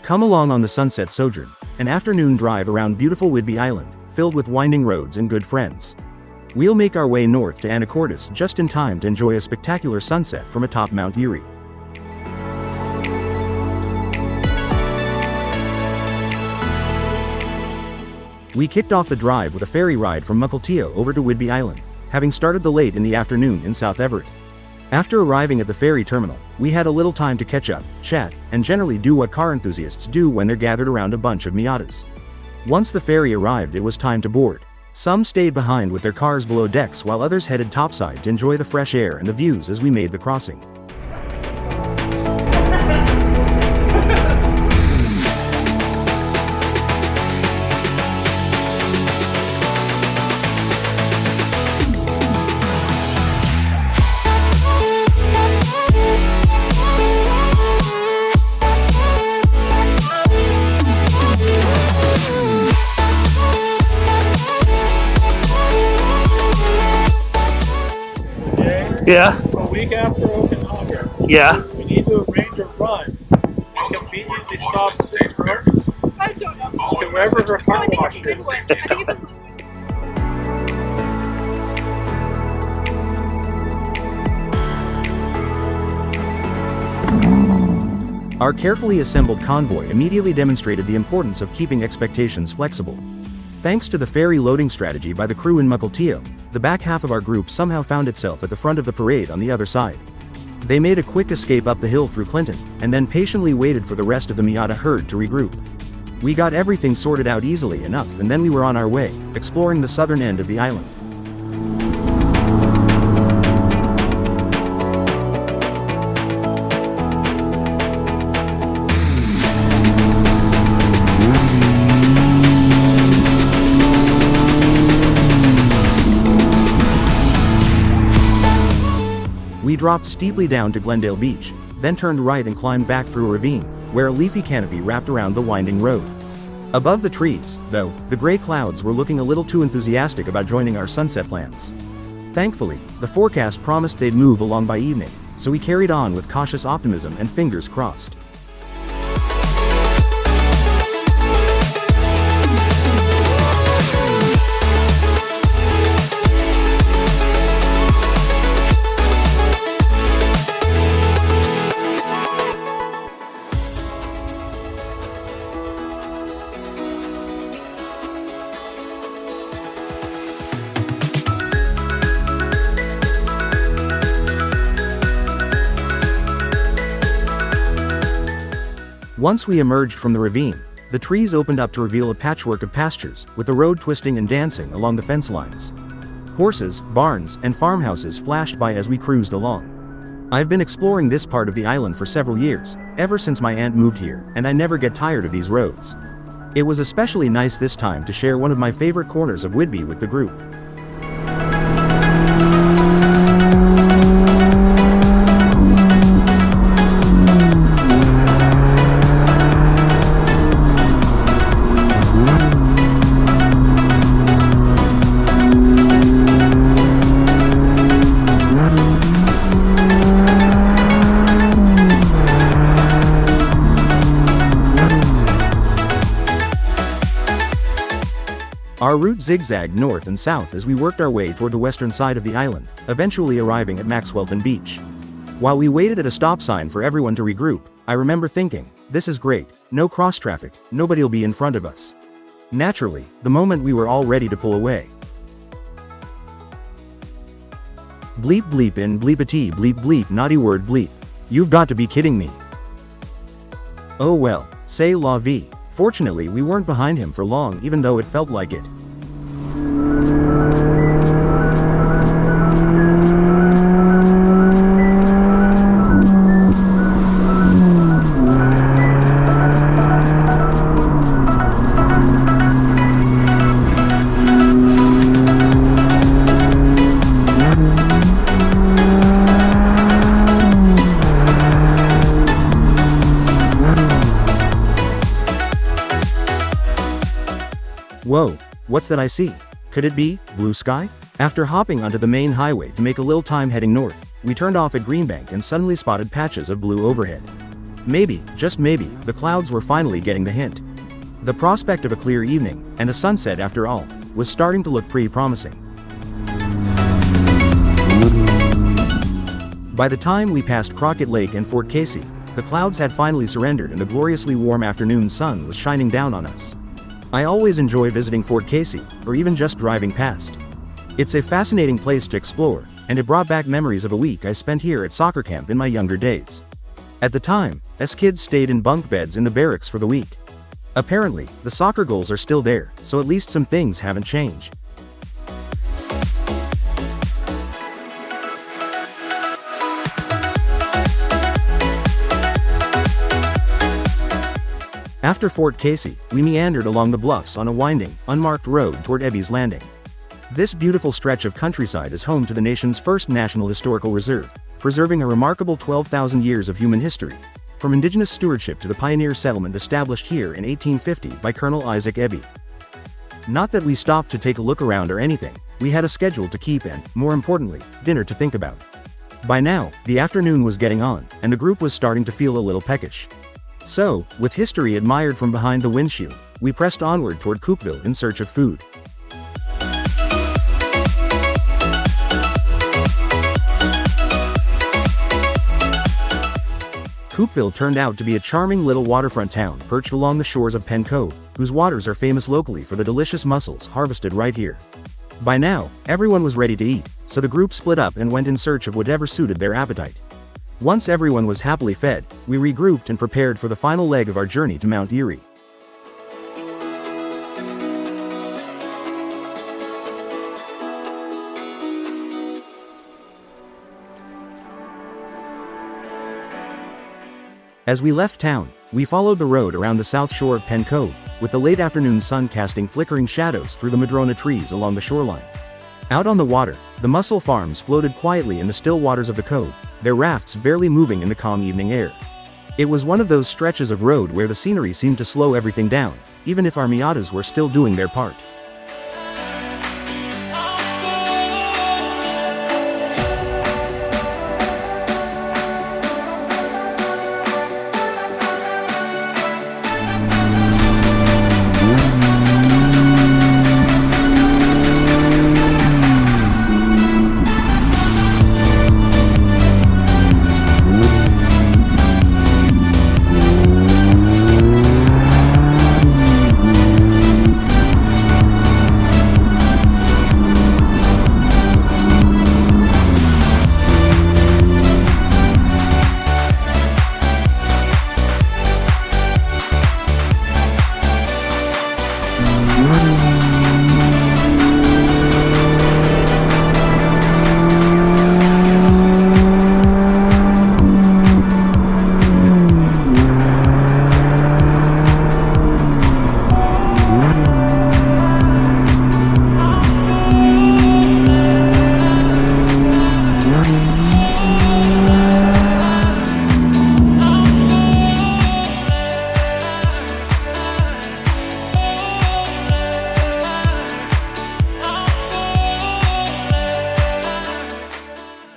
Come along on the Sunset Sojourn, an afternoon drive around beautiful Whidbey Island, filled with winding roads and good friends. We'll make our way north to Anacortes just in time to enjoy a spectacular sunset from atop Mount Erie. We kicked off the drive with a ferry ride from Mukilteo over to Whidbey Island, having started the late in the afternoon in South Everett. After arriving at the ferry terminal, we had a little time to catch up, chat, and generally do what car enthusiasts do when they're gathered around a bunch of Miatas. Once the ferry arrived, it was time to board. Some stayed behind with their cars below decks while others headed topside to enjoy the fresh air and the views as we made the crossing. Yeah. A week after Okinawa, Yeah. we need to arrange a run and conveniently stop somewhere I don't know. to wherever her car I think wash it's a good is. one. I think it's a Our carefully assembled convoy immediately demonstrated the importance of keeping expectations flexible. Thanks to the ferry loading strategy by the crew in Mukilteo, the back half of our group somehow found itself at the front of the parade on the other side. They made a quick escape up the hill through Clinton, and then patiently waited for the rest of the Miata herd to regroup. We got everything sorted out easily enough, and then we were on our way, exploring the southern end of the island. We dropped steeply down to Glendale Beach, then turned right and climbed back through a ravine, where a leafy canopy wrapped around the winding road. Above the trees, though, the gray clouds were looking a little too enthusiastic about joining our sunset plans. Thankfully, the forecast promised they'd move along by evening, so we carried on with cautious optimism and fingers crossed. Once we emerged from the ravine, the trees opened up to reveal a patchwork of pastures, with the road twisting and dancing along the fence lines. Horses, barns, and farmhouses flashed by as we cruised along. I've been exploring this part of the island for several years, ever since my aunt moved here, and I never get tired of these roads. It was especially nice this time to share one of my favorite corners of Whidbey with the group. Our route zigzagged north and south as we worked our way toward the western side of the island, eventually arriving at Maxwellton Beach. While we waited at a stop sign for everyone to regroup, I remember thinking, this is great, no cross traffic, nobody'll be in front of us. Naturally, the moment we were all ready to pull away. Bleep bleep in bleepity bleep bleep naughty word bleep. You've got to be kidding me. Oh well, c'est la vie. Fortunately, we weren't behind him for long, even though it felt like it. Whoa, what's that I see? Could it be blue sky? After hopping onto the main highway to make a little time heading north, we turned off at Greenbank and suddenly spotted patches of blue overhead. Maybe, just maybe, the clouds were finally getting the hint. The prospect of a clear evening, and a sunset after all, was starting to look pretty promising. By the time we passed Crockett Lake and Fort Casey, the clouds had finally surrendered and the gloriously warm afternoon sun was shining down on us. I always enjoy visiting Fort Casey, or even just driving past. It's a fascinating place to explore, and it brought back memories of a week I spent here at soccer camp in my younger days. At the time, us kids stayed in bunk beds in the barracks for the week. Apparently, the soccer goals are still there, so at least some things haven't changed. After Fort Casey, we meandered along the bluffs on a winding, unmarked road toward Ebby's Landing. This beautiful stretch of countryside is home to the nation's first National Historical Reserve, preserving a remarkable 12,000 years of human history, from indigenous stewardship to the pioneer settlement established here in 1850 by Colonel Isaac Eby. Not that we stopped to take a look around or anything, we had a schedule to keep and, more importantly, dinner to think about. By now, the afternoon was getting on, and the group was starting to feel a little peckish. So, with history admired from behind the windshield, we pressed onward toward Coupeville in search of food. Coupeville turned out to be a charming little waterfront town perched along the shores of Penn Cove, whose waters are famous locally for the delicious mussels harvested right here. By now, everyone was ready to eat, so the group split up and went in search of whatever suited their appetite. Once everyone was happily fed, we regrouped and prepared for the final leg of our journey to Mount Erie. As we left town, we followed the road around the south shore of Penn Cove, with the late afternoon sun casting flickering shadows through the madrona trees along the shoreline. Out on the water, the mussel farms floated quietly in the still waters of the cove, their rafts barely moving in the calm evening air. It was one of those stretches of road where the scenery seemed to slow everything down, even if our Miatas were still doing their part.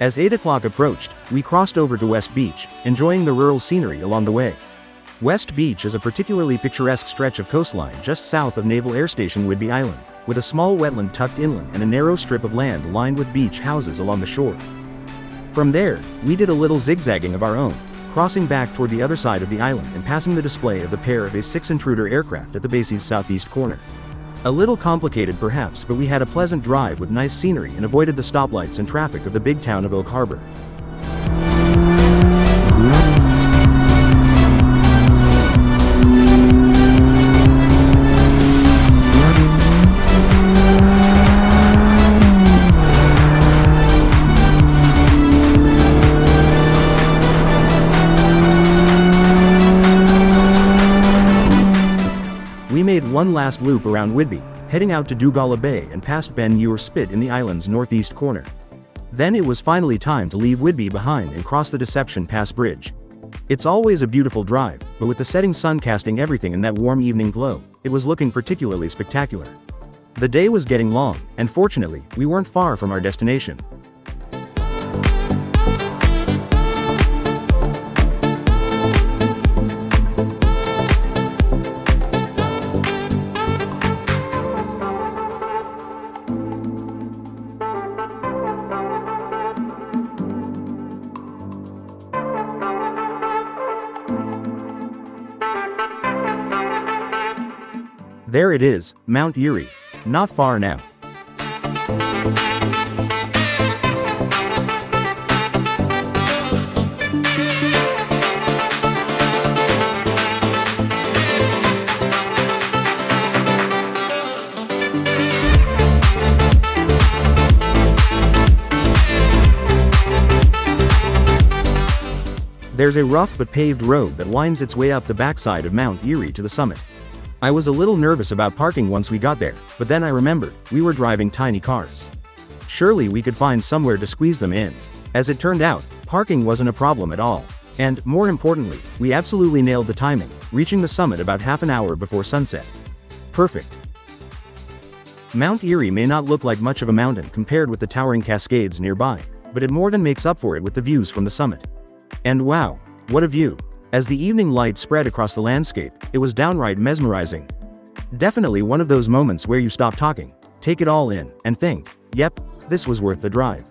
As 8 o'clock approached, we crossed over to West Beach, enjoying the rural scenery along the way. West Beach is a particularly picturesque stretch of coastline just south of Naval Air Station Whidbey Island, with a small wetland tucked inland and a narrow strip of land lined with beach houses along the shore. From there, we did a little zigzagging of our own, crossing back toward the other side of the island and passing the display of the pair of A-6 Intruder aircraft at the base's southeast corner. A little complicated perhaps, but we had a pleasant drive with nice scenery and avoided the stoplights and traffic of the big town of Oak Harbor. We made one last loop around Whidbey, heading out to Dugala Bay and past Ben Ewer Spit in the island's northeast corner. Then it was finally time to leave Whidbey behind and cross the Deception Pass Bridge. It's always a beautiful drive, but with the setting sun casting everything in that warm evening glow, it was looking particularly spectacular. The day was getting long, and fortunately, we weren't far from our destination. There it is, Mount Erie. Not far now. There's a rough but paved road that winds its way up the backside of Mount Erie to the summit. I was a little nervous about parking once we got there, but then I remembered, we were driving tiny cars. Surely we could find somewhere to squeeze them in. As it turned out, parking wasn't a problem at all. And, more importantly, we absolutely nailed the timing, reaching the summit about half an hour before sunset. Perfect. Mount Erie may not look like much of a mountain compared with the towering Cascades nearby, but it more than makes up for it with the views from the summit. And wow, what a view! As the evening light spread across the landscape, it was downright mesmerizing. Definitely one of those moments where you stop talking, take it all in, and think, yep, this was worth the drive.